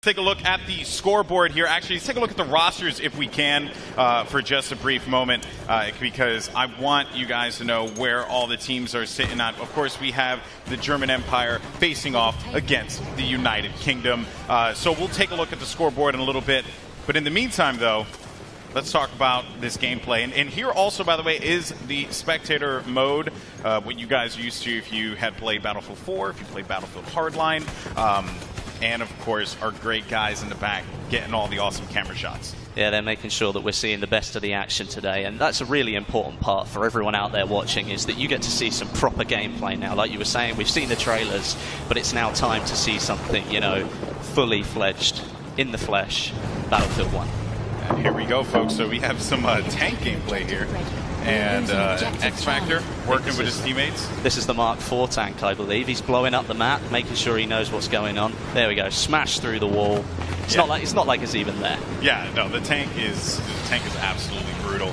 Take a look at the scoreboard here. Actually, let's take a look at the rosters if we can for just a brief moment because I want you guys to know where all the teams are sitting at. Of course, we have the German Empire facing off against the United Kingdom. So we'll take a look at the scoreboard in a little bit. But in the meantime, though, let's talk about this gameplay. And here also, by the way, is the spectator mode, what you guys are used to if you had played Battlefield 4, if you played Battlefield Hardline. And, of course, our great guys in the back getting all the awesome camera shots. Yeah, they're making sure that we're seeing the best of the action today. And that's a really important part for everyone out there watching, is that you get to see some proper gameplay now. Like you were saying, we've seen the trailers, but it's now time to see something, you know, fully fledged, in the flesh, Battlefield 1. And here we go, folks. So we have some tank gameplay here. And X Factor working with his teammates. This is the Mark IV tank, I believe. He's blowing up the map, making sure he knows what's going on. There we go, smash through the wall. It's not like it's even there. Yeah, no, the tank is absolutely brutal.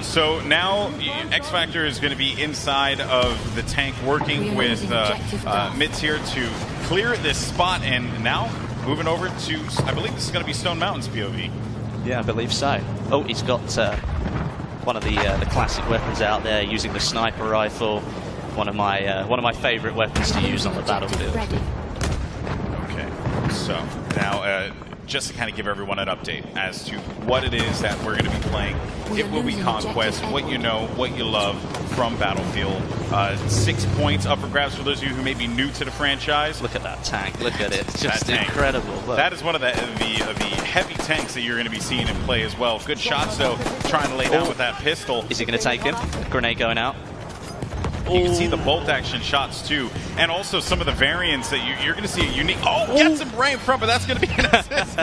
So now X Factor is going to be inside of the tank, working with Mids here to clear this spot, and now moving over to, I believe this is going to be Stone Mountain's POV. Yeah, I believe so. Oh, he's got one of the classic weapons out there, using the sniper rifle. One of my favorite weapons to use on the battlefield. Okay, so now just to kind of give everyone an update as to what it is that we're going to be playing. It will be Conquest, what you know, what you love from Battlefield. 6 points up for grabs for those of you who may be new to the franchise. Look at that tank. Look at it. It's just incredible. Look. That is one of the heavy tanks that you're going to be seeing in play as well. Good shots, though, trying to lay down with that pistol. Is he going to take him? Grenade going out. You can see the bolt action shots too, and also some of the variants that you're going to see a unique. Oh, gets him right in front, but that's going to be an assist.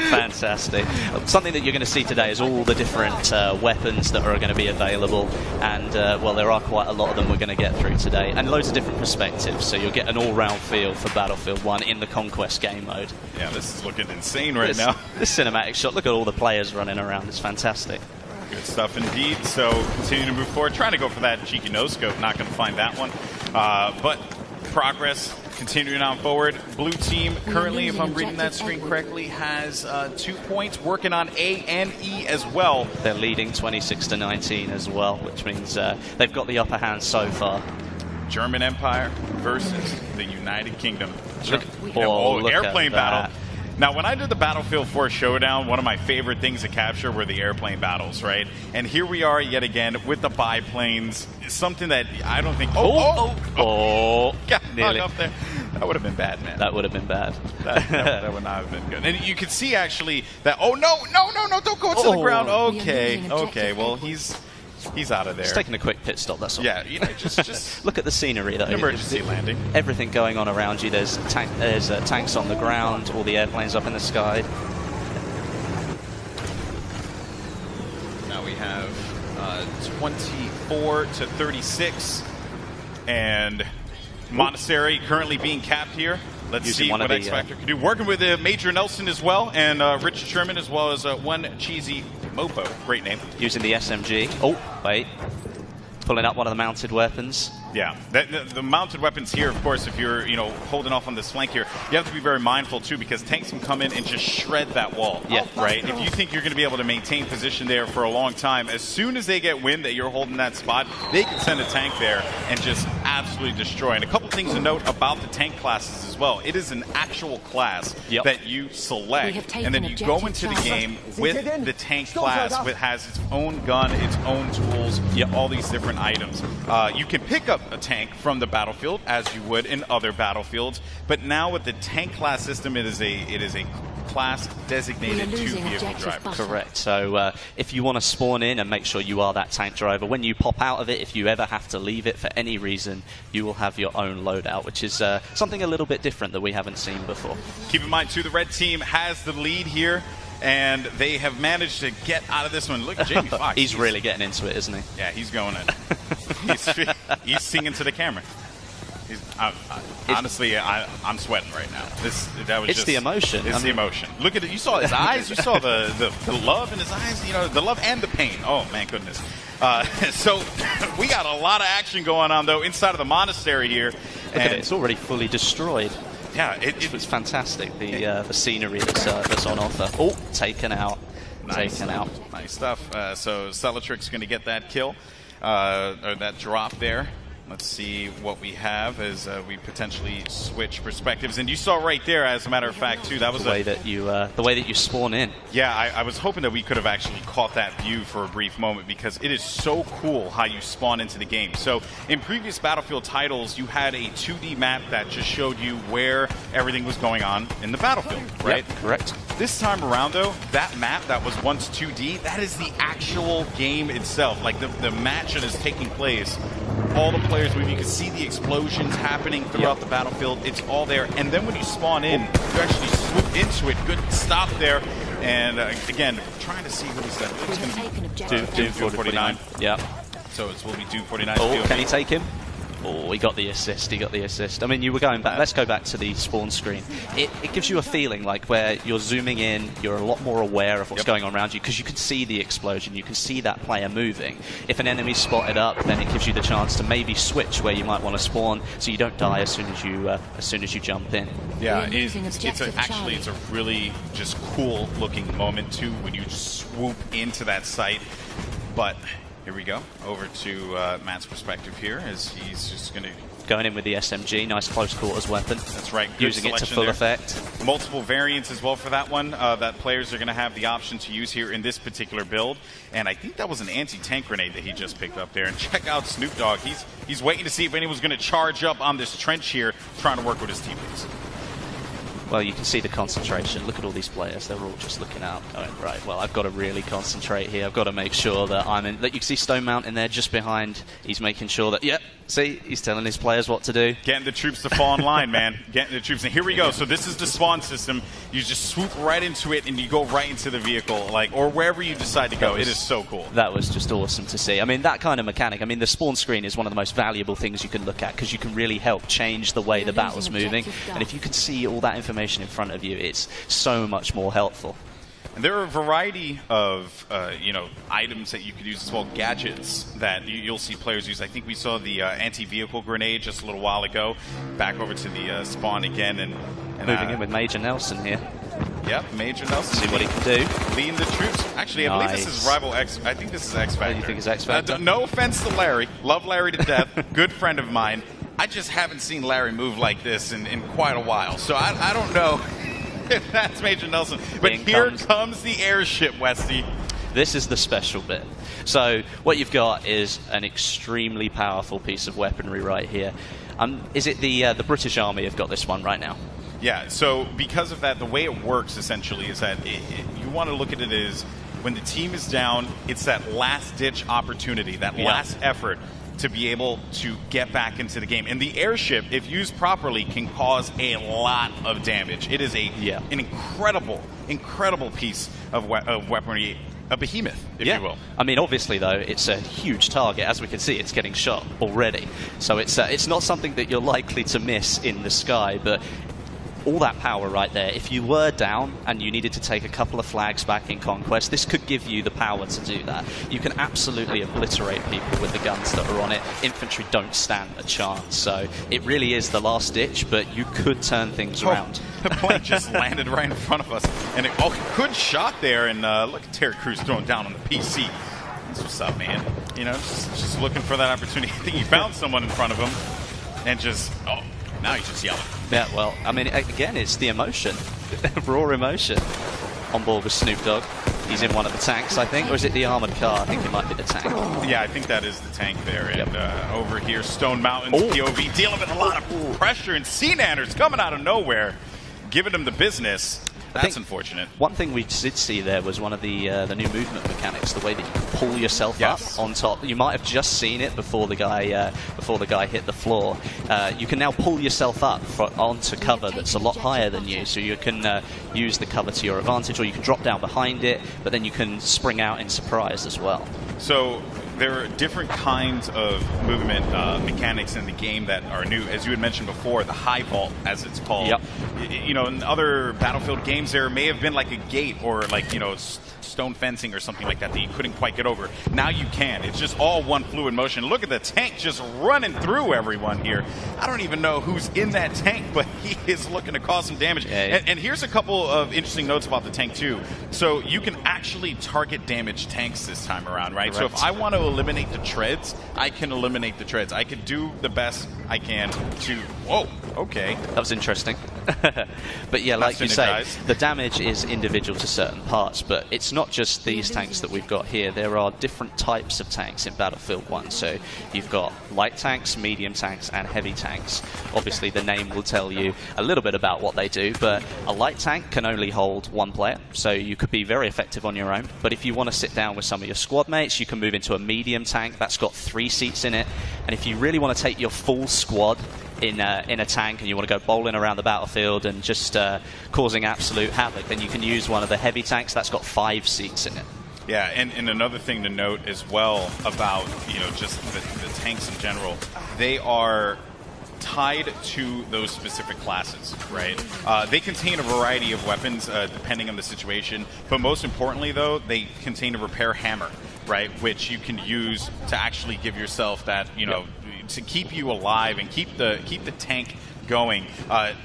Fantastic. Something that you're going to see today is all the different weapons that are going to be available, and well, there are quite a lot of them we're going to get through today, and loads of different perspectives. So you'll get an all-round feel for Battlefield 1 in the Conquest game mode. Yeah, this is looking insane right now. This cinematic shot. Look at all the players running around. It's fantastic. Good stuff indeed. So continue to move forward. Trying to go for that cheeky no-scope. Not going to find that one. But progress continuing on forward. Blue team currently, if I'm reading that screen correctly, has 2 points. Working on A and E as well. They're leading 26-19 as well, which means they've got the upper hand so far. German Empire versus the United Kingdom. Look Airplane battle. Now, when I did the Battlefield 4 Showdown, one of my favorite things to capture were the airplane battles, right? And here we are yet again with the biplanes. Something that I don't think... Got hung up there. That would have been bad, man. That would have been bad. That would not have been good. And you can see, actually, that... Oh, no, don't go into the ground. Okay, well, he's out of there. Just taking a quick pit stop, that's all. Yeah, you know, just look at the scenery, though. Emergency landing. Everything going on around you. There's tanks on the ground, all the airplanes up in the sky. Now we have 24-36, and Monastery currently being capped here. Let's see what X Factor can do. Working with Major Nelson as well, and Richard Sherman, as well as one cheesy Mopo. Great name. Using the SMG. Oh, wait. Pulling up one of the mounted weapons. Yeah, the mounted weapons here, of course, if you're holding off on this flank here, you have to be very mindful too, because tanks can come in and just shred that wall. Yeah, right. If you think you're going to be able to maintain position there for a long time, as soon as they get wind that you're holding that spot, they can send a tank there and just absolutely destroy. And a couple things to note about the tank classes as well: it is an actual class that you select, and then you go into the game with the tank class, which has its own gun, its own tools, all these different items. You can pick up a tank from the battlefield as you would in other battlefields, but now with the tank class system, it is a class designated to vehicle drivers. Correct. So if you want to spawn in and make sure you are that tank driver, when you pop out of it, if you ever have to leave it for any reason, you will have your own loadout, which is something a little bit different that we haven't seen before. Keep in mind too, the red team has the lead here, and they have managed to get out of this one. Look at Jamie Foxx. He's really getting into it, isn't he? Yeah, he's going in. He's singing to the camera. Honestly, I'm sweating right now. It's the emotion. It's the emotion. Look at it. You saw his eyes. You saw the love in his eyes. The love and the pain. Oh, man, goodness. So we got a lot of action going on, though, inside of the monastery here. Look at it. It's already fully destroyed. Yeah, it's fantastic. The scenery that's on offer. Oh, taken out. Taken out. Nice stuff. So Celatrix's going to get that kill, or that drop there. Let's see what we have as we potentially switch perspectives. And you saw right there, as a matter of fact, too, that was the way that you spawn in. Yeah, I was hoping that we could have actually caught that view for a brief moment, because it is so cool how you spawn into the game. So in previous Battlefield titles, you had a 2D map that just showed you where everything was going on in the battlefield, right? Yep, correct. This time around, though, that map that was once 2D, that is the actual game itself. Like the match that is taking place, all the players move. You can see the explosions happening throughout the battlefield. It's all there. And then when you spawn in, you actually swoop into it. Good stop there. And again, trying to see who is that. It's going to be Doom 49. Yeah. So it will be Doom 49. Oh, can he take him? Oh, he got the assist. He got the assist. I mean, you were going back. Let's go back to the spawn screen. It gives you a feeling like where you're zooming in, you're a lot more aware of what's going on around you, because you can see the explosion, you can see that player moving. If an enemy's spotted up, then it gives you the chance to maybe switch where you might want to spawn, so you don't die as soon as you jump in. Yeah, it's a really just cool looking moment too when you just swoop into that site. But here we go, over to Matt's perspective here, as he's just going to... Going in with the SMG, nice close quarters weapon. That's right. Good using it to full effect. Multiple variants as well for that one that players are going to have the option to use here in this particular build. And I think that was an anti-tank grenade that he just picked up there. And check out Snoop Dogg. He's waiting to see if anyone's going to charge up on this trench here, trying to work with his teammates. Well, you can see the concentration. Look at all these players. They're all just looking out, going, right, well, I've got to really concentrate here. I've got to make sure that I'm in... That you can see Stone Mountain there just behind. He's making sure that, yep, see, he's telling his players what to do. Getting the troops to fall in line, man. Getting the troops. And here we go. So this is the spawn system. You just swoop right into it, and you go right into the vehicle, like, or wherever you decide to go. It is so cool. That was just awesome to see. I mean, that kind of mechanic. I mean, the spawn screen is one of the most valuable things you can look at, because you can really help change the way the battle's moving. And if you can see all that information in front of you, it's so much more helpful. And there are a variety of items that you could use as well, gadgets that you'll see players use. I think we saw the anti-vehicle grenade just a little while ago. Back over to the spawn again, and moving in with Major Nelson here. Yep, Major Nelson. See what he can do. Leading the troops. Actually, I believe this is Rival X. I think this is X Factor. You think it's X Factor? No offense to Larry. Love Larry to death. Good friend of mine. I just haven't seen Larry move like this in quite a while. So I don't know if that's Major Nelson. But here comes the airship, Westy. This is the special bit. So what you've got is an extremely powerful piece of weaponry right here. Is it the British Army have got this one right now? Yeah, so because of that, the way it works essentially is that you want to look at it as when the team is down, it's that last-ditch opportunity, that last effort to be able to get back into the game. And the airship, if used properly, can cause a lot of damage. It is an incredible piece of weaponry, a behemoth, if you will. I mean, obviously, though, it's a huge target. As we can see, it's getting shot already. So it's not something that you're likely to miss in the sky, but all that power right there. If you were down and you needed to take a couple of flags back in Conquest, this could give you the power to do that. You can absolutely obliterate people with the guns that are on it. Infantry don't stand a chance. So it really is the last ditch, but you could turn things around. The plane just landed right in front of us. And good shot there. And look at Terry Crews throwing down on the PC. That's what's up, man. You know, just looking for that opportunity. I think he found someone in front of him and just, now he's just yelling. Yeah, well, I mean, again, it's the emotion, raw emotion. On board with Snoop Dogg. He's in one of the tanks, I think, or is it the armored car? I think it might be the tank. Yeah, I think that is the tank there. And over here, Stone Mountain's POV dealing with a lot of pressure, and Sea-Nanners coming out of nowhere, giving him the business. That's unfortunate. One thing we did see there was one of the new movement mechanics, the way that you can pull yourself up on top. You might have just seen it before the guy hit the floor. You can now pull yourself up onto cover that's a lot higher than you, so you can use the cover to your advantage, or you can drop down behind it, but then you can spring out in surprise as well. So there are different kinds of movement mechanics in the game that are new. As you had mentioned before, the high vault, as it's called. Yep. You know, in other Battlefield games, there may have been like a gate or like, you know, stone fencing or something like that that you couldn't quite get over. Now you can. It's just all one fluid motion. Look at the tank just running through everyone here. I don't even know who's in that tank, but he is looking to cause some damage. Yeah. And here's a couple of interesting notes about the tank too. So you can actually target damage tanks this time around, right? Correct. So if I want to eliminate the treads, I can eliminate the treads. I can do the best I can to... Whoa, okay. That was interesting. But yeah, like you say, the damage is individual to certain parts, but it's not just these tanks that we've got here. There are different types of tanks in Battlefield 1. So you've got light tanks, medium tanks, and heavy tanks. Obviously, the name will tell you a little bit about what they do, but a light tank can only hold one player, so you could be very effective on your own. But if you want to sit down with some of your squad mates, you can move into a medium tank. That's got 3 seats in it. And if you really want to take your full squad in a tank and you want to go bowling around the battlefield and just causing absolute havoc, then you can use one of the heavy tanks. That's got 5 seats in it. Yeah, and another thing to note as well about, you know, just the tanks in general, they are tied to those specific classes, right? They contain a variety of weapons depending on the situation, but most importantly though, they contain a repair hammer, right? Which you can use to actually give yourself that, you know, to keep you alive and keep the tank going.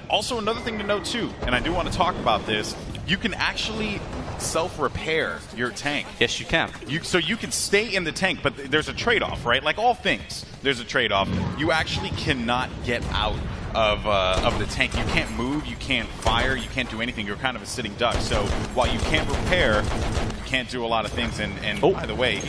Also, another thing to note too, and I do want to talk about this, you can actually self-repair your tank. Yes, you can. So you can stay in the tank, but there's a trade-off, right? Like all things, there's a trade-off. You actually cannot get out of the tank. You can't move, you can't fire, you can't do anything. You're kind of a sitting duck. So while you can't repair, you can't do a lot of things. And by the way,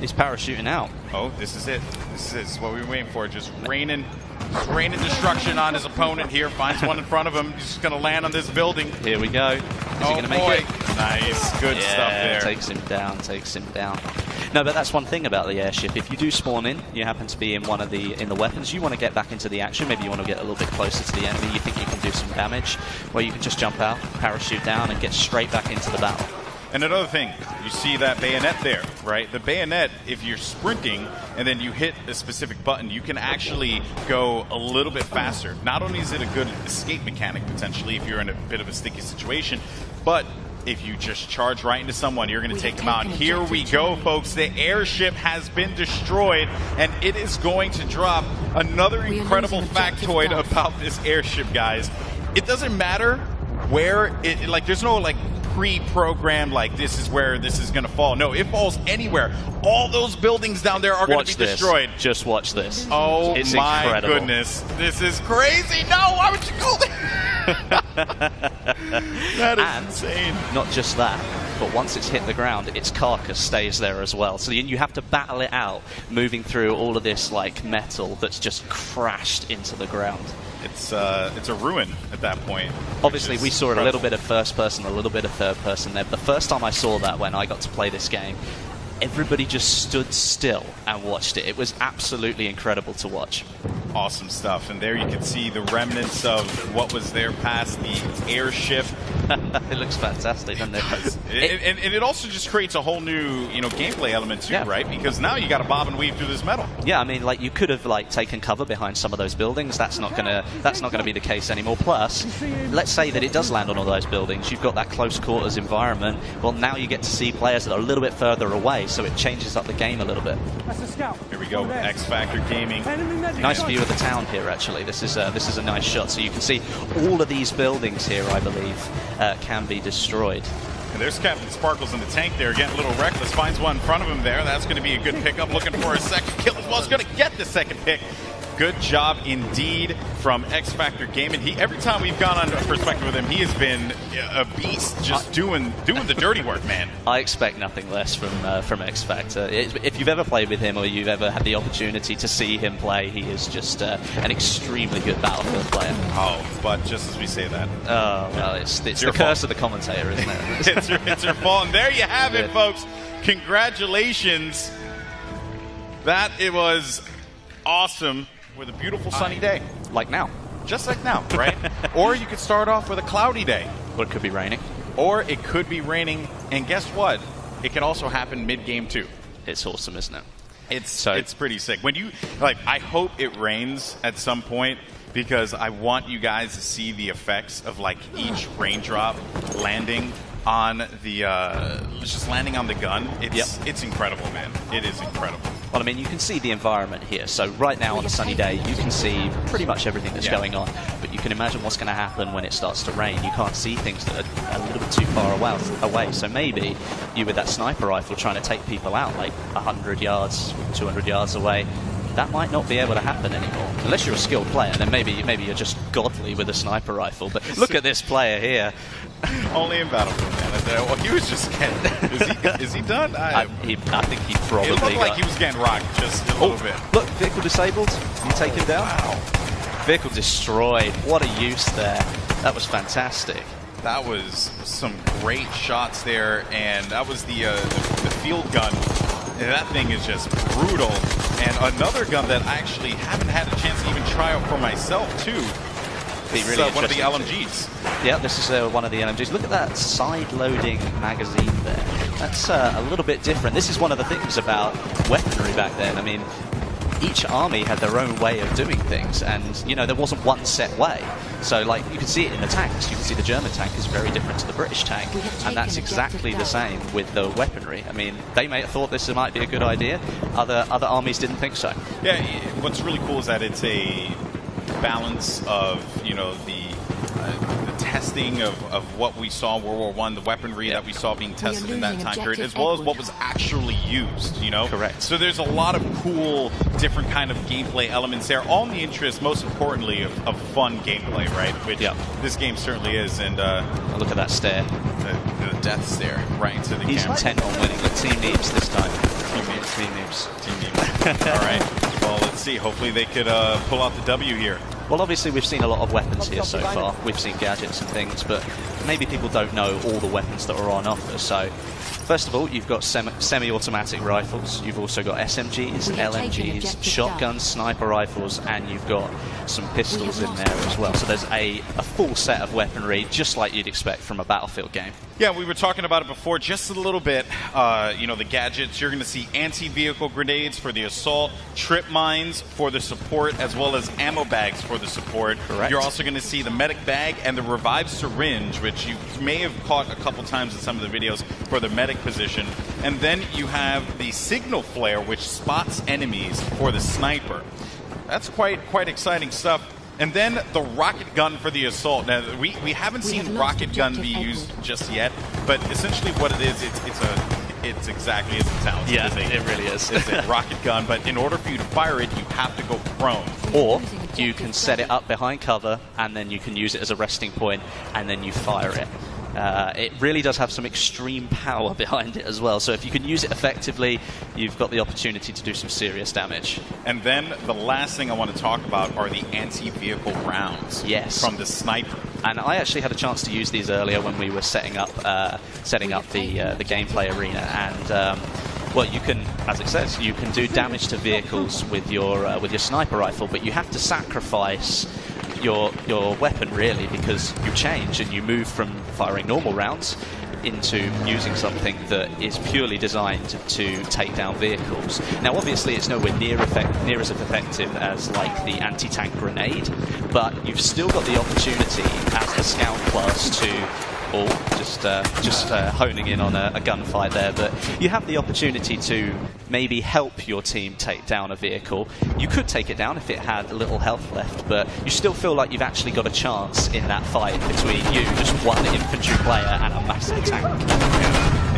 He's parachuting out. Oh, this is it. This is what we were waiting for. Just raining destruction on his opponent here. Finds one in front of him. He's just going to land on this building. Here we go. Is he going to make it? Nice. Good stuff there. Takes him down. No, but that's one thing about the airship. If you do spawn in, you happen to be in one of the weapons, you want to get back into the action. Maybe you want to get a little bit closer to the enemy. You think you can do some damage. Well, you can just jump out, parachute down, and get straight back into the battle. And another thing, you see that bayonet there, right? The bayonet, if you're sprinting and then you hit a specific button, you can actually go a little bit faster. Not only is it a good escape mechanic, potentially, if you're in a bit of a sticky situation, but if you just charge right into someone, you're going to take them out. And here we go, folks. The airship has been destroyed, and it is going to drop another incredible factoid about this airship, guys. It doesn't matter where it, like, there's no, like, pre-programmed, like, this is where this is going to fall. No, it falls anywhere. All those buildings down there are going to be destroyed. Just watch this. Oh, it's my incredible. Goodness. This is crazy. No, why would you go there? That is insane. Not just that, but once it's hit the ground, its carcass stays there as well. So you have to battle it out, moving through all of this, like, metal that's just crashed into the ground. It's a ruin at that point. Obviously, we saw a little bit of first person, a little bit of third person there. But the first time I saw that, when I got to play this game, everybody just stood still and watched it. It was absolutely incredible to watch. Awesome stuff. And there you can see the remnants of what was there past the airship. It looks fantastic, doesn't it? And it also just creates a whole new, you know, gameplay element too, right? Because now you got to bob and weave through this metal. Yeah, I mean, like, you could have, like, taken cover behind some of those buildings. That's not gonna be the case anymore. Plus, let's say that it does land on all those buildings. You've got that close quarters environment. Well, now you get to see players that are a little bit further away, so it changes up the game a little bit. Here we go, X Factor Gaming. Nice view of the town here, actually. This is a nice shot. So you can see all of these buildings here, I believe, can be destroyed. And there's Captain Sparkles in the tank there, getting a little reckless. Finds one in front of him there. That's going to be a good pickup. Looking for a second kill as well. He's going to get the second pick. Good job indeed from X Factor Gaming. Every time we've gone on perspective with him, he has been a beast, just doing the dirty work, man. I expect nothing less from X Factor. If you've ever played with him or you've ever had the opportunity to see him play, he is just an extremely good Battlefield player. Oh, but just as we say that. Oh, well, it's the curse of the commentator, isn't it? it's your fault. And there you have it, folks. Congratulations. It was awesome. With a beautiful sunny day. Like now. Just like now, right? Or you could start off with a cloudy day. Or it could be raining. Or it could be raining, and guess what? It can also happen mid-game too. It's awesome, isn't it? It's pretty sick. When you, like, I hope it rains at some point, because I want you guys to see the effects of, like, each raindrop landing on the just landing on the gun. It's incredible, man. It is incredible. Well, I mean, you can see the environment here. So right now on a sunny day, you can see pretty much everything that's going on. But you can imagine what's going to happen when it starts to rain. You can't see things that are a little bit too far away. So maybe you, with that sniper rifle, trying to take people out like 100 yards, 200 yards away, that might not be able to happen anymore. Unless you're a skilled player, then maybe you're just godly with a sniper rifle. But look at this player here. Only in Battlefield, man. Well, he was just getting... Is he done? I think he probably It looked like he was getting rocked just a little bit. Look, vehicle disabled. You take him down. Wow. Vehicle destroyed. What a use there. That was fantastic. That was some great shots there, and that was the field gun. And that thing is just brutal. And another gun that I actually haven't had a chance to even try out for myself, too. It's really one of the LMGs. Yeah, this is one of the LMGs. Look at that side-loading magazine there. That's a little bit different. This is one of the things about weaponry back then. I mean, each army had their own way of doing things, and you know there wasn't one set way. So, like, you can see it in the tanks. You can see the German tank is very different to the British tank, and that's exactly the same with the weaponry. I mean, they may have thought this might be a good idea. Other armies didn't think so. Yeah, what's really cool is that it's a balance of, you know, the testing of what we saw in World War I, the weaponry that we saw being tested in that time period, as well as what was actually used, you know? Correct. So there's a lot of cool, different kind of gameplay elements there, all in the interest, most importantly, of fun gameplay, right? Which this game certainly is, and... look at that stare. The death stare right into the He's camera. intent on winning. The team needs this time. Team needs. All right. Well, let's see. Hopefully they could pull out the W here. Well, obviously we've seen a lot of weapons here so far. We've seen gadgets and things, but maybe people don't know all the weapons that are on offer. So, first of all, you've got semi-automatic rifles. You've also got SMGs, LMGs, shotguns, sniper rifles, and you've got some pistols in there as well. So there's a full set of weaponry, just like you'd expect from a Battlefield game. Yeah, we were talking about it before just a little bit. You know, the gadgets, you're going to see anti-vehicle grenades for the assault, trip mines for the support, as well as ammo bags for the support. Correct. You're also going to see the medic bag and the revived syringe, which you may have caught a couple times in some of the videos for the medic position. And then you have the signal flare, which spots enemies for the sniper. That's quite exciting stuff. And then the rocket gun for the assault. Now, we haven't seen rocket gun be used just yet, but essentially what it is, it's exactly as it sounds. Yeah, it really is. It's a rocket gun, but in order for you to fire it, you have to go prone. Or you can set it up behind cover, and then you can use it as a resting point, and then you fire it. It really does have some extreme power behind it as well. So if you can use it effectively, you've got the opportunity to do some serious damage. And then the last thing I want to talk about are the anti-vehicle rounds. Yes. From the sniper. And I actually had a chance to use these earlier when we were setting up the gameplay arena. And well, you can, as it says, you can do damage to vehicles with your sniper rifle, but you have to sacrifice your weapon, really, because you change and you move from firing normal rounds into using something that is purely designed to take down vehicles. Now, obviously, it's nowhere near as effective as like the anti-tank grenade, but you've still got the opportunity as the scout class to, or just honing in on a gunfight there, but you have the opportunity to maybe help your team take down a vehicle. You could take it down if it had a little health left, but you still feel like you've actually got a chance in that fight between you, just one infantry player and a massive tank.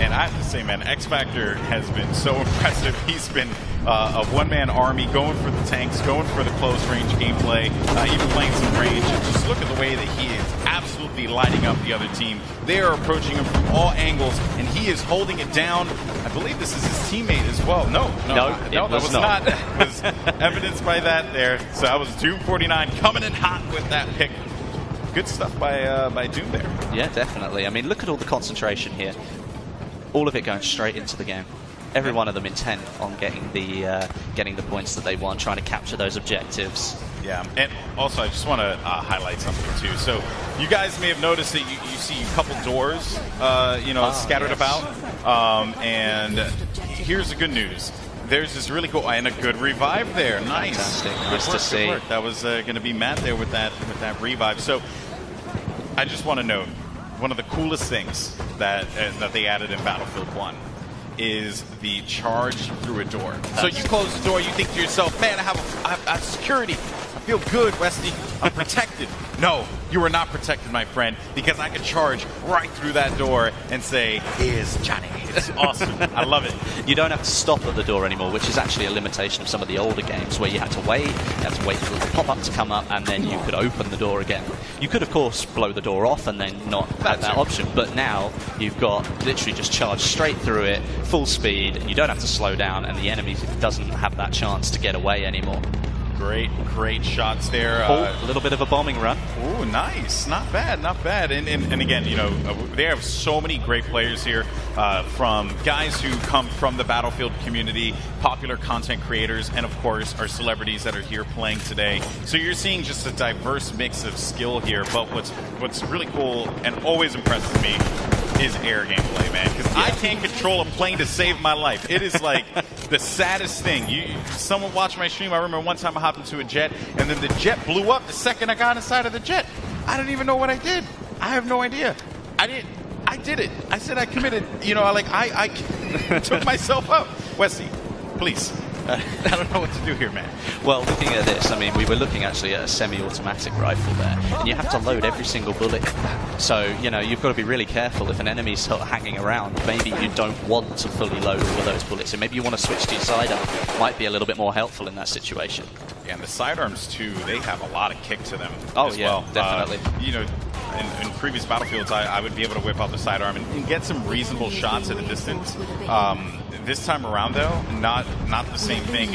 And I have to say, man, X Factor has been so impressive. He's been a one-man army, going for the tanks, going for the close-range gameplay, even playing some range. And just look at the way that he is absolutely lighting up the other team. They are approaching him from all angles, and he is holding it down. I believe this is his teammate as well. No, that was not. It was evidenced by that there. So that was Doom 49 coming in hot with that pick. Good stuff by Doom there. Yeah, definitely. I mean, look at all the concentration here. All of it going straight into the game. Every one of them intent on getting the points that they want, trying to capture those objectives. Yeah, and also I just want to highlight something too. So you guys may have noticed that you see a couple doors, scattered about. And here's the good news. There's this really cool and a good revive there. Nice. Fantastic. Nice to see. That was going to be Matt there with that revive. So I just want to note, one of the coolest things that they added in Battlefield 1 is the charge through a door. So you close the door, you think to yourself, man, I have security. I feel good, Westy. I'm protected. No, you are not protected, my friend, because I can charge right through that door and say, here's Johnny. It's awesome. I love it. You don't have to stop at the door anymore, which is actually a limitation of some of the older games where you had to wait for the pop-up to come up, and then you could open the door again. You could, of course, blow the door off and then not have that option, but now you've got literally just charge straight through it, full speed, and you don't have to slow down, and the enemy doesn't have that chance to get away anymore. Great shots there. A little bit of a bombing run. Oh, nice. Not bad, not bad. And again, you know, they have so many great players here, from guys who come from the Battlefield community, popular content creators, and of course, our celebrities that are here playing today. So you're seeing just a diverse mix of skill here, but what's really cool and always impresses me is air gameplay, man, because I can't control a plane to save my life. It is like the saddest thing. Someone watched my stream. I remember one time I hopped into a jet, and then the jet blew up the second I got inside of the jet. I don't even know what I did. I have no idea. I did it. I said I committed. You know, I took myself out. Westy, please. I don't know what to do here, man. Well, looking at this, I mean, we were looking actually at a semi-automatic rifle there, and you have to load every single bullet. So, you know, you've got to be really careful. If an enemy's sort of hanging around, maybe you don't want to fully load all of those bullets, and maybe you want to switch to your sidearm. Might be a little bit more helpful in that situation. Yeah, and the sidearms, too, they have a lot of kick to them as well. Definitely. You know, in previous Battlefields, I would be able to whip out the sidearm and get some reasonable shots at a distance. This time around, though, not the same thing.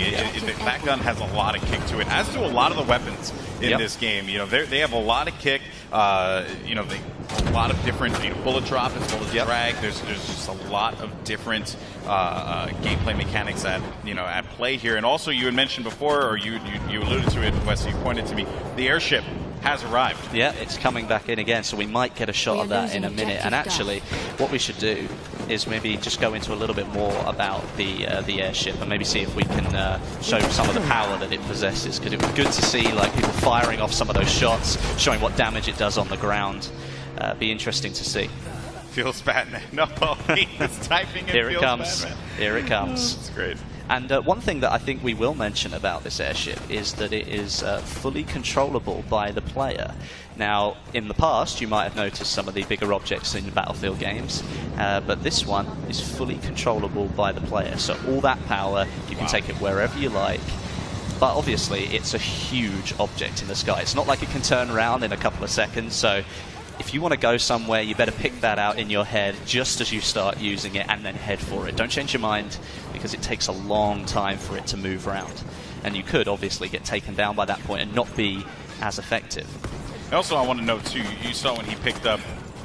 That gun has a lot of kick to it, as do a lot of the weapons in this game. You know, they have a lot of kick. You know, a lot of different bullet drop as well as drag. There's just a lot of different gameplay mechanics at play here. And also, you had mentioned before, or you alluded to it, Wes. You pointed to me, the airship has arrived. Yeah, it's coming back in again, so we might get a shot of that in a minute. And actually, what we should do is maybe just go into a little bit more about the airship and maybe see if we can show some of the power that it possesses, because it was good to see like people firing off some of those shots, showing what damage it does on the ground. Be interesting to see. Feels bad, man. No, he's typing it. Here it comes. Bad, man. Here it comes. It's great. And one thing that I think we will mention about this airship is that it is fully controllable by the player. Now, in the past, you might have noticed some of the bigger objects in Battlefield games, but this one is fully controllable by the player. So all that power, you can take it wherever you like. But obviously, it's a huge object in the sky. It's not like it can turn around in a couple of seconds. So if you want to go somewhere, you better pick that out in your head just as you start using it and then head for it. Don't change your mind, because it takes a long time for it to move around. And you could obviously get taken down by that point and not be as effective. Also, I want to note too, you saw when he picked up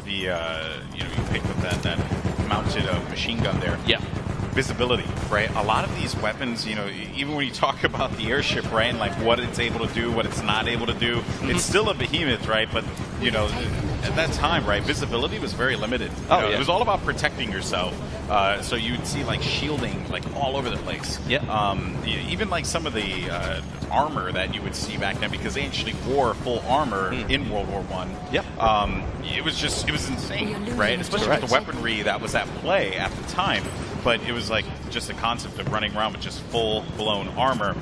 the, you picked up that mounted machine gun there. Yeah. Visibility, right? A lot of these weapons, even when you talk about the airship, right, and like what it's able to do, what it's not able to do, it's still a behemoth, right? But, at that time, right, visibility was very limited. It was all about protecting yourself. So you'd see like shielding like all over the place. Yeah. Even like some of the armor that you would see back then, because they actually wore full armor in World War I. Yep. It was insane, right? Especially with the weaponry that was at play at the time. But it was like just the concept of running around with just full-blown armor.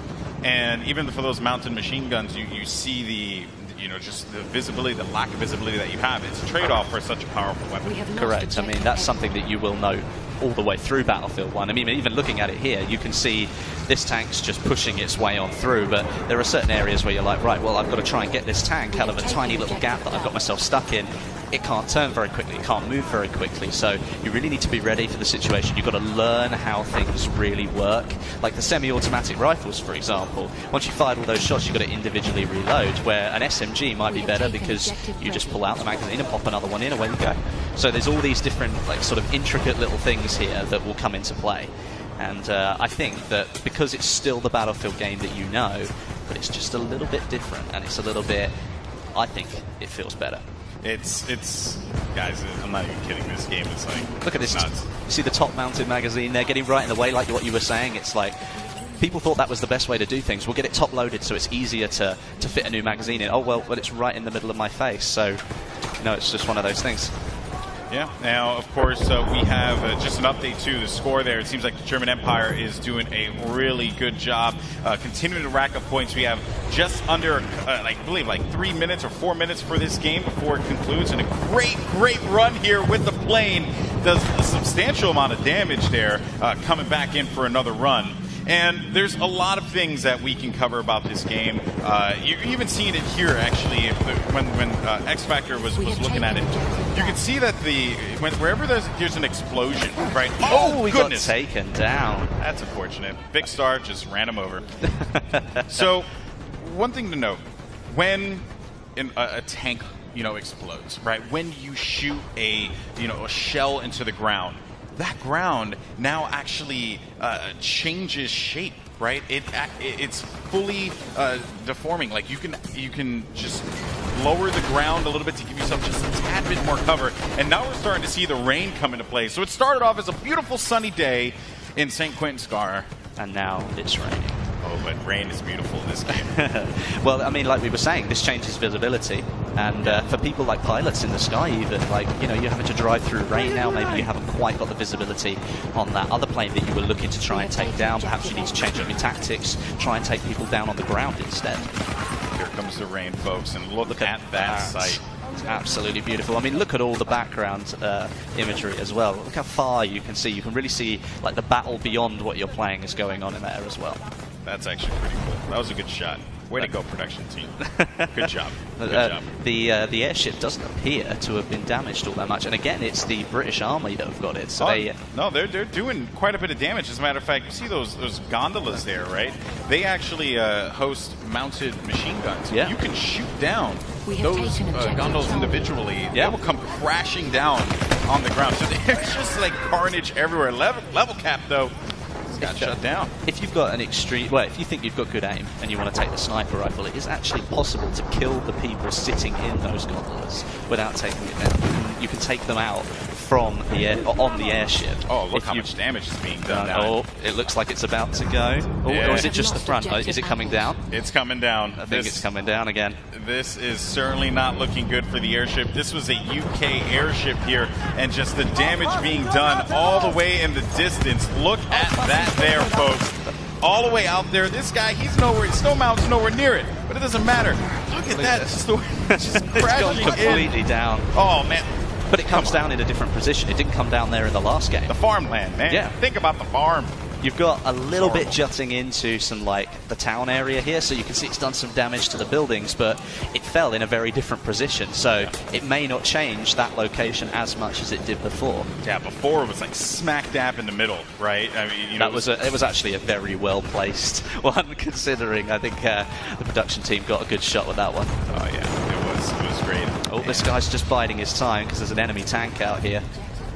And even for those mounted machine guns, you see the, just the visibility, the lack of visibility that you have. It's a trade-off for such a powerful weapon. Correct. I mean, that's something that you will know all the way through Battlefield 1. I mean, even looking at it here, you can see this tank's just pushing its way on through, but there are certain areas where you're like, right, well, I've got to try and get this tank out of a tiny little gap that I've got myself stuck in. It can't turn very quickly, it can't move very quickly, so you really need to be ready for the situation. You've got to learn how things really work. Like the semi-automatic rifles, for example, once you fired all those shots, you've got to individually reload, where an SMG might be better because you just pull out the magazine and pop another one in, away you go. So there's all these different, like, sort of intricate little things here that will come into play. And I think that because it's still the Battlefield game that you know, but it's just a little bit different, and it's a little bit, I think it feels better. It's guys, I'm not even kidding, this game is like, look at this, nuts. You see the top mounted magazine there getting right in the way, like what you were saying. It's like, people thought that was the best way to do things. We'll get it top loaded so it's easier to fit a new magazine in. Oh, well, it's right in the middle of my face, so, it's just one of those things. Yeah. Now, of course, we have just an update to the score there. It seems like the German Empire is doing a really good job continuing to rack up points. We have just under, I believe, like 3 minutes or 4 minutes for this game before it concludes. And a great run here with the plane. Does a substantial amount of damage there, coming back in for another run. And there's a lot of things that we can cover about this game. You're even seeing it here, actually, when X Factor was looking at it. You can see that wherever there's an explosion, right? Oh, we got taken down. That's unfortunate. Big Star just ran him over. So, one thing to note, when a tank, explodes, right? When you shoot a shell into the ground, that ground now actually changes shape, right? It's fully deforming. Like you can just lower the ground a little bit to give yourself just a tad bit more cover. And now we're starting to see the rain come into play. So it started off as a beautiful sunny day in St. Quentin Scar, and now it's raining. Oh, but rain is beautiful in this game. Well, I mean, like we were saying, this changes visibility. And for people like pilots in the sky even, like, you're having to drive through rain now. Maybe you haven't quite got the visibility on that other plane that you were looking to try and take down. Perhaps you need to change up your tactics, try and take people down on the ground instead. Here comes the rain, folks, and look at that sight. It's absolutely beautiful. I mean, look at all the background imagery as well. Look how far you can see. You can really see like the battle beyond what you're playing is going on in there as well. That's actually pretty cool. That was a good shot. Way to go, production team. Good job. Good job. The airship doesn't appear to have been damaged all that much. And again, it's the British Army that have got it. So they're doing quite a bit of damage. As a matter of fact, you see those gondolas there, right? They actually host mounted machine guns. Yeah. You can shoot down those gondolas individually. Yeah. They will come crashing down on the ground. So there's just like carnage everywhere. Level cap, though. Got shut down. If you've got an if you think you've got good aim and you want to take the sniper rifle, it is actually possible to kill the people sitting in those gondolas without taking it down. You can take them out from on the airship. Oh, look how much damage is being done now. Oh, it looks like it's about to go. Oh, yeah. Or is it just the front? Is it coming down? It's coming down. I think it's coming down again. This is certainly not looking good for the airship. This was a UK airship here, and just the damage being done all the way in the distance. Look at that there, folks. All the way out there. This guy, Snowmount's nowhere near it, but it doesn't matter. Look at that. Just crashing completely down. Oh, man. But it comes down in a different position. It didn't come down there in the last game. The farmland, man. Yeah. Think about the farm. You've got a little bit jutting into some, like, the town area here, so you can see it's done some damage to the buildings, but it fell in a very different position, so it may not change that location as much as it did before. Yeah, before it was like smack dab in the middle, right? I mean, it was actually a very well-placed one, considering I think the production team got a good shot with that one. Oh, yeah, it was great. Oh, this guy's just biding his time because there's an enemy tank out here.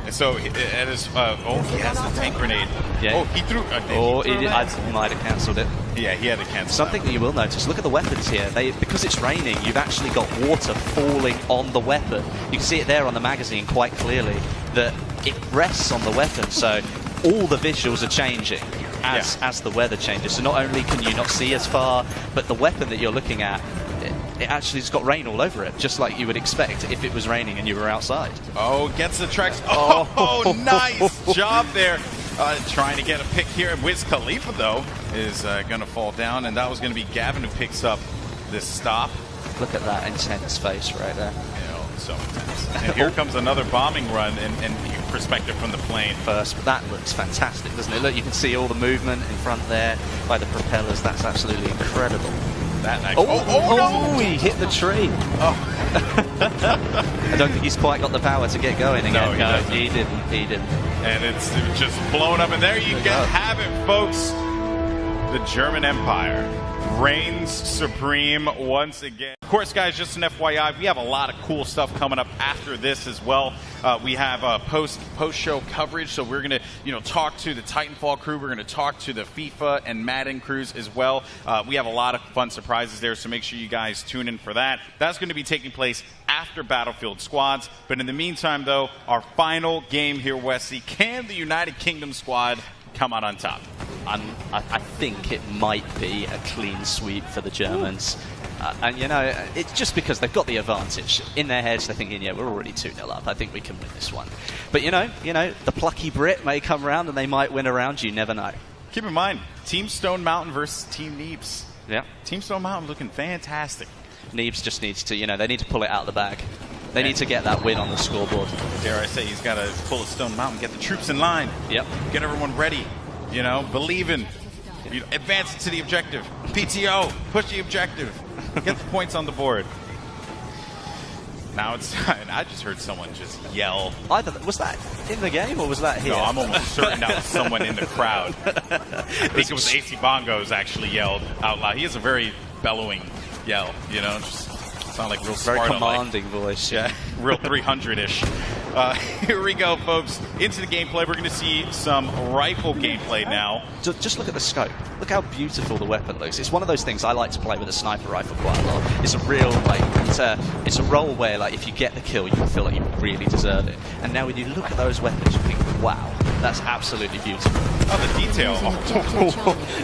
And so he has the tank grenade. Yeah. Oh, he threw. He might have cancelled it. Yeah, he had to cancel. Something that you will notice. Look at the weapons here. Because it's raining, you've actually got water falling on the weapon. You can see it there on the magazine quite clearly that it rests on the weapon. So all the visuals are changing as the weather changes. So not only can you not see as far, but the weapon that you're looking at, it actually has got rain all over it, just like you would expect if it was raining and you were outside. Oh, gets the tracks. Oh, nice job there. Trying to get a pick here. Wiz Khalifa, though, is going to fall down, and that was going to be Gavin who picks up this stop. Look at that intense face right there. So intense. And here comes another bombing run and perspective from the plane. First, but that looks fantastic, doesn't it? Look, you can see all the movement in front there by the propellers. That's absolutely incredible. No! He hit the tree. Oh. I don't think he's quite got the power to get going again. No, he didn't. And it's just blown up. And there you have it, folks. The German Empire reigns supreme once again. Of course, guys, just an FYI, we have a lot of cool stuff coming up after this as well. We have post-show coverage, so we're going to talk to the Titanfall crew. We're going to talk to the FIFA and Madden crews as well. We have a lot of fun surprises there, so make sure you guys tune in for that. That's going to be taking place after Battlefield Squads. But in the meantime, though, our final game here, Wesley, can the United Kingdom squad come out on top? I think it might be a clean sweep for the Germans. And, you know, it's just because they've got the advantage. In their heads, they're thinking, yeah, we're already 2-0 up. I think we can win this one. But, you know, the plucky Brit may come around and they might win a round. You never know. Keep in mind, Team Stone Mountain versus Team Neebs. Yeah. Team Stone Mountain looking fantastic. Neebs just needs to, you know, they need to pull it out of the bag. They need to get that win on the scoreboard. Dare I say, he's got to pull a Stone Mountain, get the troops in line. Yep. Get everyone ready. You know, believing. Advance it to the objective. PTO, push the objective. Get the points on the board. Now it's time. I just heard someone just yell. Was that in the game or was that here? No, I'm almost certain that was someone in the crowd. I think it was AC Bongos actually yelled out loud. He has a very bellowing yell, you know, just sound like real very Sparta-like. commanding voice. Yeah, real 300-ish. Here we go, folks. Into the gameplay. We're going to see some rifle gameplay now. Just look at the scope. Look how beautiful the weapon looks. It's one of those things I like to play with a sniper rifle quite a lot. It's a real, like, it's a role where, like, if you get the kill, you feel like you really deserve it. And now when you look at those weapons, you think, wow, that's absolutely beautiful. Oh, the detail.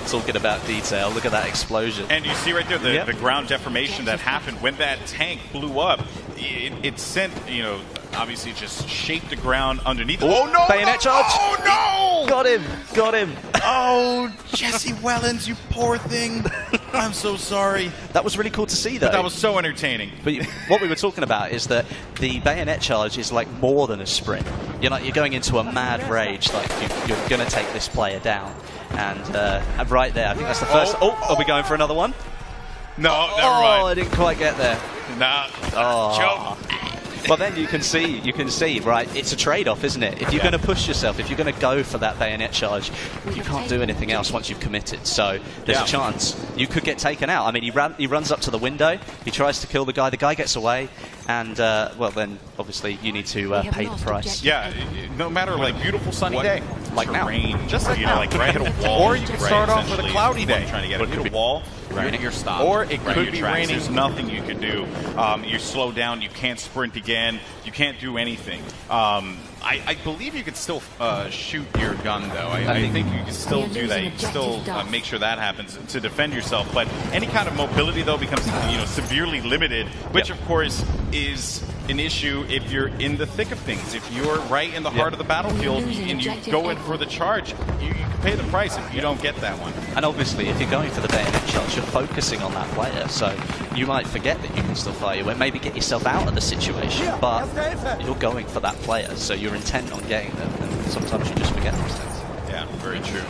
Talking about detail. Look at that explosion. And you see right there the ground deformation that happened when that tank blew up. It sent, you know, obviously just shaped the ground underneath. Oh, no! Bayonet charge! Oh, no! Got him! Oh, Jesse Wellens, you poor thing. I'm so sorry. That was really cool to see, though. But that was so entertaining. But what we were talking about is that the bayonet charge is like more than a sprint. You're going into a mad rage, like you're going to take this player down. And right there, I think that's the first. Are we going for another one? No, never mind. Oh, I didn't quite get there. Nah. Oh. Well, then you can see, right, it's a trade-off, isn't it? If you're going to push yourself, if you're going to go for that bayonet charge, you can't do anything else once you've committed. So there's a chance you could get taken out. I mean, he runs up to the window, he tries to kill the guy gets away, and, well, then, obviously, you need to pay the price. Yeah, no matter, like, beautiful sunny day. Like terrain, now. Just like, you know, like right at a wall. Or you can start off with a cloudy day. Trying to get hit a wall. Right. You're stopped. Or it could Right. be raining. There's nothing you can do. You slow down. You can't sprint again. You can't do anything. I believe you could still shoot your gun, though. I think you can still do that. You can still make sure that happens to defend yourself. But any kind of mobility, though, becomes severely limited, which, of course, is an issue if you're in the thick of things. If you're right in the heart of the battlefield and you go in for the charge, you can pay the price if you don't get that one. And obviously, if you're going for the bayonet charge, you're focusing on that player, so you might forget that you can still fire your way, maybe get yourself out of the situation, but you're going for that player, so you're intent on getting them, and sometimes you just forget those things. Yeah, very true.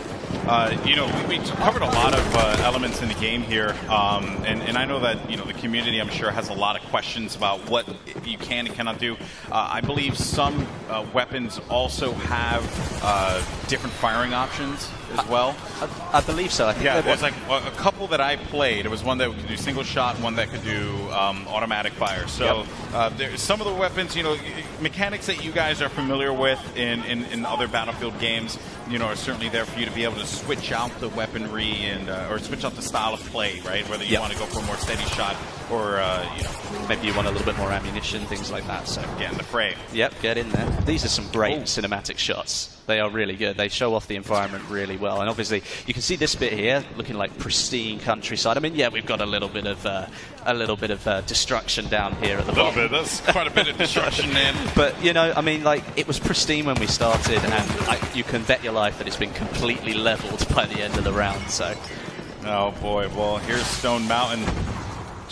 We covered a lot of elements in the game here, and I know that the community, I'm sure, has a lot of questions about what you can and cannot do. I believe some weapons also have different firing options as well. I believe so. I think there's like a couple that I played. It was one that could do single shot, one that could do automatic fire. So there's some of the weapons, mechanics that you guys are familiar with in other Battlefield games, are certainly there for you to be able to switch out the weaponry and or switch out the style of play, right? Whether you want to go for a more steady shot or maybe you want a little bit more ammunition, things like that. So get in the fray. Yep, get in there. These are some great cinematic shots. They are really good. They show off the environment really well. And obviously, you can see this bit here looking like pristine countryside. I mean, yeah, we've got a little bit of destruction down here at the bottom. A little bit. That's quite a bit of destruction, man. But I mean, like, it was pristine when we started, and you can bet your life that it's been completely leveled by the end of the round. So, oh boy. Well, here's Stone Mountain.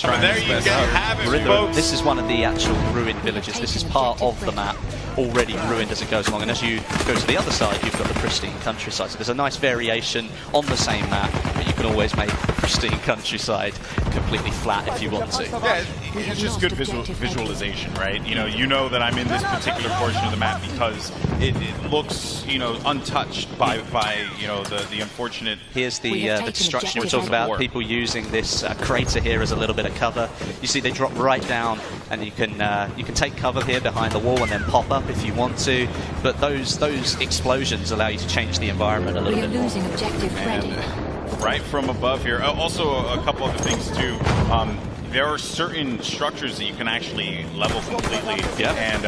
There you have it, folks. This is one of the actual ruined villages. This is part of the map, already ruined as it goes along. And as you go to the other side, you've got the pristine countryside. So there's a nice variation on the same map, but you can always make the pristine countryside completely flat if you want to. Yeah, it's just good visualization, right? You know that I'm in this particular portion of the map because it looks, untouched by the unfortunate. Here's the destruction we're talking about. People using this crater here as a little bit of cover. You see they drop right down, and you can take cover here behind the wall and then pop up if you want to. But those explosions allow you to change the environment a little bit more. Losing objective ready. Right from above here. Also, a couple other things too. There are certain structures that you can actually level completely, and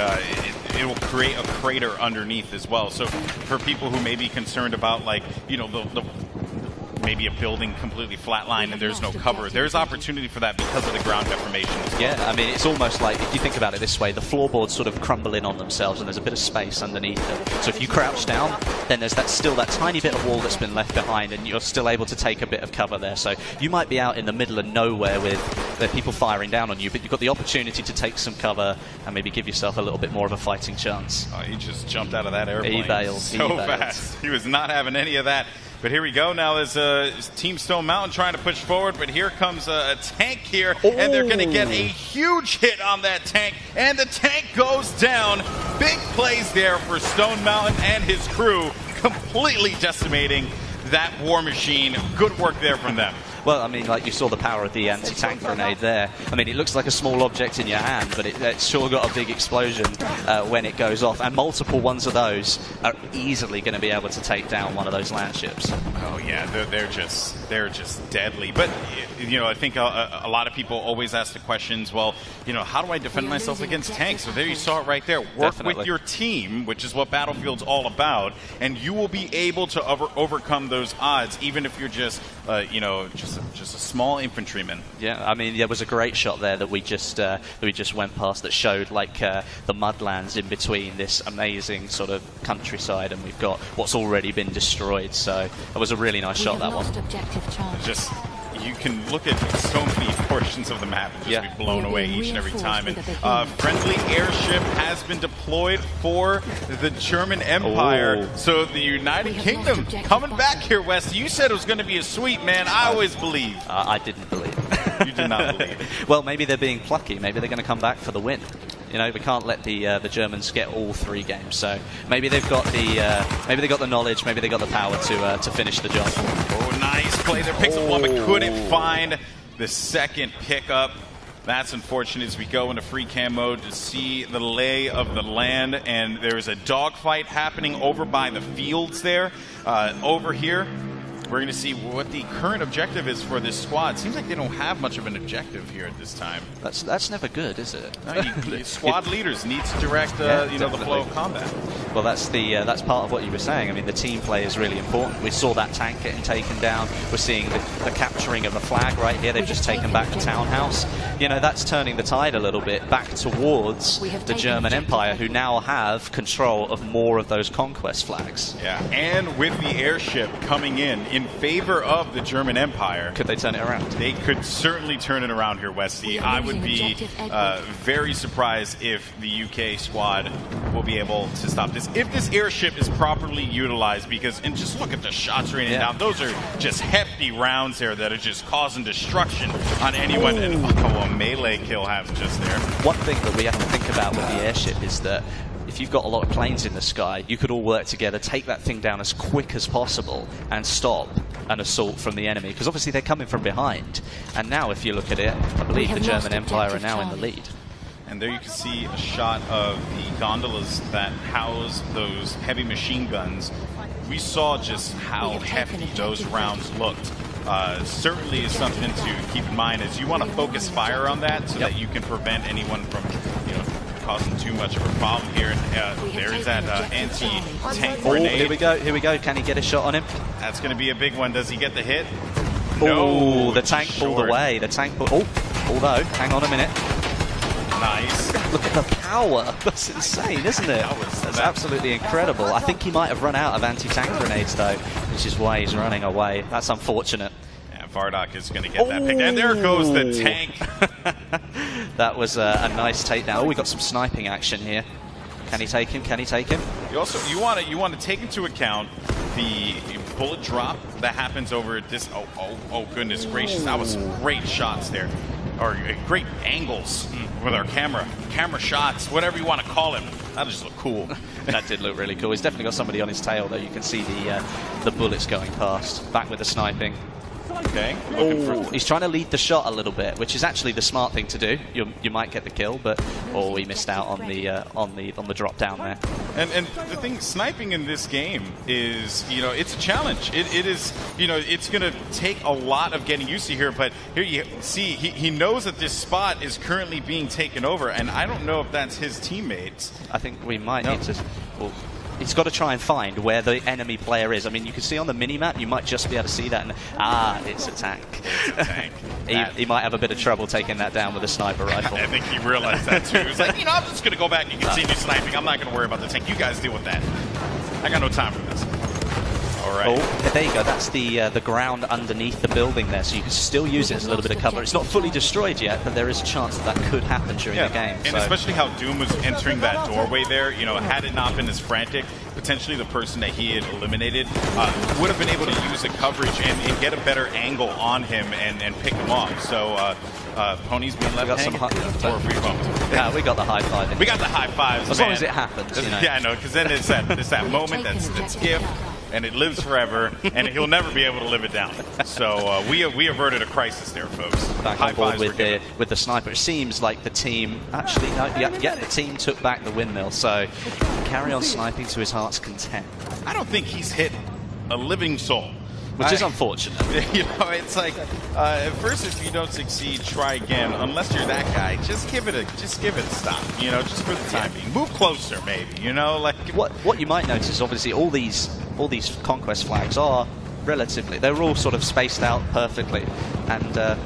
it will create a crater underneath as well. So for people who may be concerned about, like, the maybe a building completely flatlined and there's no cover. There's opportunity for that because of the ground deformation as well. Yeah, I mean, it's almost like, if you think about it this way, the floorboards sort of crumble in on themselves and there's a bit of space underneath them. So if you crouch down, then there's still that tiny bit of wall that's been left behind and you're still able to take a bit of cover there. So you might be out in the middle of nowhere with people firing down on you, but you've got the opportunity to take some cover and maybe give yourself a little bit more of a fighting chance. Oh, he just jumped out of that airplane. He bailed. So fast. He was not having any of that. But here we go. Now there's Team Stone Mountain trying to push forward, but here comes a tank here, and they're going to get a huge hit on that tank, and the tank goes down. Big plays there for Stone Mountain and his crew, completely decimating that war machine. Good work there from them. Well, I mean, like you saw the power of the anti-tank grenade there. I mean, it looks like a small object in your hand, but it's sure got a big explosion when it goes off. And multiple ones of those are easily going to be able to take down one of those land ships. Oh yeah, they're just deadly. But you know, I think a lot of people always ask the questions. Well, you know, how do I defend myself against tanks? So there you saw it right there. Work with your team, which is what Battlefield's all about, and you will be able to overcome those odds, even if you're just you know, just a small infantryman. Yeah, I mean, there was a great shot there that we just went past that showed like the mudlands in between this amazing sort of countryside, and we've got what's already been destroyed. So it was a really nice shot, that one. Just, you can look at so many portions of the map and just be blown away each and every time. And friendly airship has been deployed for the German Empire. So the United Kingdom coming back here, Wes. You said it was going to be a sweep, man. I always believe. I didn't believe. You did not believe. Well, maybe they're being plucky. Maybe they're going to come back for the win. You know, we can't let the Germans get all 3 games. So maybe they've got the knowledge, maybe they got the power to finish the job. Oh, nice play there. Picks up one, but couldn't find the second pickup. That's unfortunate as we go into free cam mode to see the lay of the land, and there's a dogfight happening over by the fields there. Over here, we're going to see what the current objective is for this squad. Seems like they don't have much of an objective here at this time. That's never good, is it? No, squad leaders need to direct you know, the flow of combat. Well, that's part of what you were saying. I mean, the team play is really important. We saw that tank getting taken down. We're seeing the capturing of the flag right here. They've just taken back the townhouse. You know, that's turning the tide a little bit back towards the German Empire, who now have control of more of those conquest flags. Yeah, and with the airship coming in favor of the German Empire. Could they turn it around? They could certainly turn it around here, Westy. I would be very surprised if the UK squad will be able to stop this. If this airship is properly utilized, and just look at the shots raining down. Those are just hefty rounds there that are just causing destruction on anyone. And a melee kill happens just there. One thing that we have to think about with the airship is that if you've got a lot of planes in the sky, you could all work together, take that thing down as quick as possible and stop an assault from the enemy, because obviously they're coming from behind. And now if you look at it, I believe the German Empire are now in the lead. And there you can see a shot of the gondolas that house those heavy machine guns. We saw just how hefty those rounds looked. Certainly is something to keep in mind, as you want to focus fire on that so that you can prevent anyone from, you know, causing too much of a problem here. There's that anti-tank grenade. Here we go. Can he get a shot on him? That's going to be a big one. Does he get the hit? No. No. The tank pulled away. The tank pulled. Although, hang on a minute. Nice. Look at the power. That's insane, isn't it? That's absolutely incredible. I think he might have run out of anti-tank grenades, though, which is why he's running away. That's unfortunate. Yeah, Vardock is going to get that pick. And there goes the tank. That was a nice takedown. Oh, we got some sniping action here. Can he take him? Can he take him? You want to take into account the bullet drop that happens over this. Oh goodness gracious! That was some great shots there, or great angles with our camera shots, whatever you want to call it. That just looked cool. That did look really cool. He's definitely got somebody on his tail, though. You can see the bullets going past. Back with the sniping. Okay. He's trying to lead the shot a little bit, which is actually the smart thing to do. You might get the kill, but he missed out on the drop down there. And the thing, sniping in this game is, you know, it's a challenge. It is, you know, it's going to take a lot of getting used to here. But here you see he knows that this spot is currently being taken over, and I don't know if that's his teammates. I think we might need to. he's got to try and find where the enemy player is. I mean, you can see on the mini-map, you might just be able to see that, and it's a tank. It's a tank. He might have a bit of trouble taking that down with a sniper rifle. I think he realized that too. He was like, I'm just going to go back and continue sniping. I'm not going to worry about the tank. You guys deal with that. I got no time for this. All right. Oh, there you go. That's the ground underneath the building there, so you can still use it as a little bit of cover. It's not fully destroyed yet, but there is a chance that could happen during the game. And especially how Doom was entering that doorway there, had it not been as frantic, potentially the person that he had eliminated would have been able to use the coverage and get a better angle on him and pick him off. So Pony's been left hanging. Yeah, we got the high five. We got the high fives, as long as it happens. Yeah, I know, because then it's that moment that's gift. And it lives forever, and he'll never be able to live it down. So we averted a crisis there, folks. Back on board with the sniper. It seems like the team actually, the team took back the windmill. So carry on sniping to his heart's content. I don't think he's hit a living soul. Which is unfortunate. It's like first, if you don't succeed, try again. Unless you're that guy, just give it a stop. Just for the time being. Move closer, maybe. Like what you might notice, obviously, all these conquest flags are relatively. They're all sort of spaced out perfectly, and.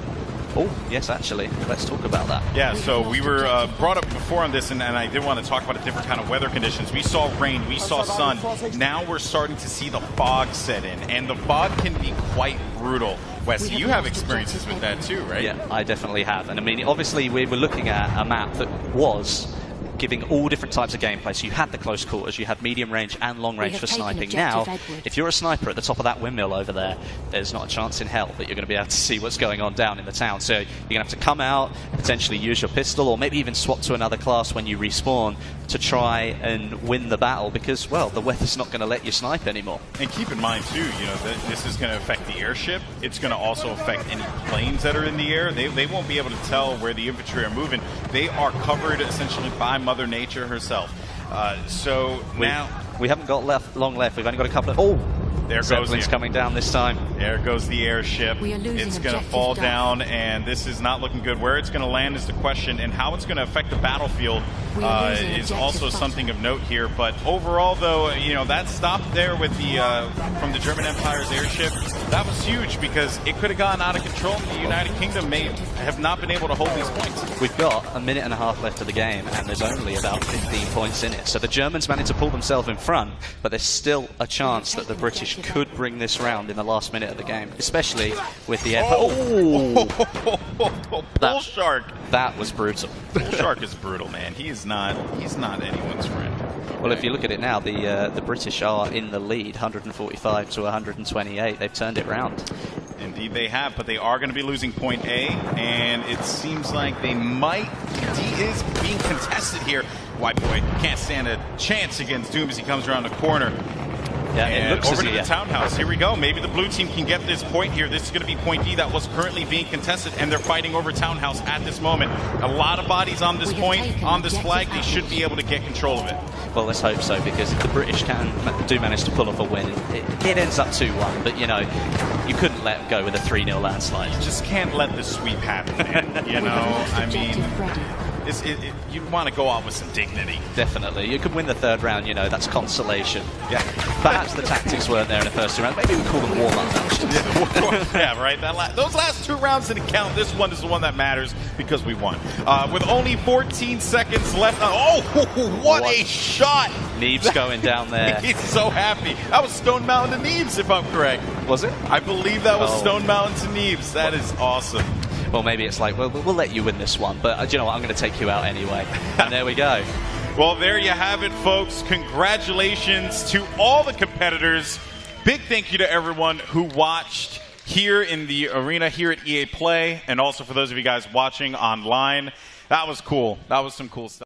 Oh, yes, actually. Let's talk about that. Yeah, so we were brought up before on this, and I did want to talk about a different kind of weather conditions. We saw rain, we saw sun. Now we're starting to see the fog set in, and the fog can be quite brutal. Wes, you have experiences with that too, right? Yeah, I definitely have. And I mean, obviously, we were looking at a map that was giving all different types of gameplay. So you had the close quarters, you had medium range and long range for sniping. Now, if you're a sniper at the top of that windmill over there, there's not a chance in hell that you're going to be able to see what's going on down in the town. So you're going to have to come out, potentially use your pistol, or maybe even swap to another class when you respawn to try and win the battle, because, well, the weather's not going to let you snipe anymore. And keep in mind, too, that this is going to affect the airship. It's going to also affect any planes that are in the air. They won't be able to tell where the infantry are moving. They are covered, essentially, by Mother Nature herself. We haven't got long left. We've only got a couple of... Oh! There goes Zeppelin's coming down this time. There goes the airship. It's going to fall down, and this is not looking good. Where it's going to land is the question, and how it's going to affect the battlefield is also something of note here. But overall, though, that stop there with from the German Empire's airship, that was huge because it could have gotten out of control, and the United Kingdom may have not been able to hold these points. We've got a minute and a half left of the game, and there's only about 15 points in it. So the Germans managed to pull themselves in front, but there's still a chance that the British could bring this round in the last minute of the game, especially with the air. Bull Shark. That was brutal. Bull Shark is brutal, man. He's not anyone's friend. Well, if you look at it now, the British are in the lead, 145 to 128. They've turned it round. Indeed they have, but they are going to be losing point A, and it seems like they might. D is being contested here. White boy can't stand a chance against Doom as he comes around the corner. Yeah, and it looks over to the townhouse. Here we go. Maybe the blue team can get this point here. This is going to be point D that was currently being contested, and they're fighting over townhouse at this moment. A lot of bodies on this point, on this flag. They should be able to get control of it. Well, let's hope so, because if the British do manage to pull off a win, it ends up 2-1. But, you couldn't let go with a 3-0 landslide. You just can't let the sweep happen, man. I mean... you'd want to go out with some dignity. Definitely. You could win the third round, that's consolation. Yeah. Perhaps the tactics weren't there in the first 2 rounds. Maybe we call them warm-up matches. Yeah, right. Those last 2 rounds didn't count. This one is the one that matters because we won. With only 14 seconds left. What a shot! Neves going down there. He's so happy. That was Stone Mountain to Neves, if I'm correct. Was it? I believe that was Stone Mountain to Neves. That is awesome. Well, maybe it's like, we'll let you win this one, but do you know what? I'm going to take you out anyway. And there we go. Well, there you have it, folks. Congratulations to all the competitors. Big thank you to everyone who watched here in the arena here at EA Play, and also for those of you guys watching online. That was cool. That was some cool stuff.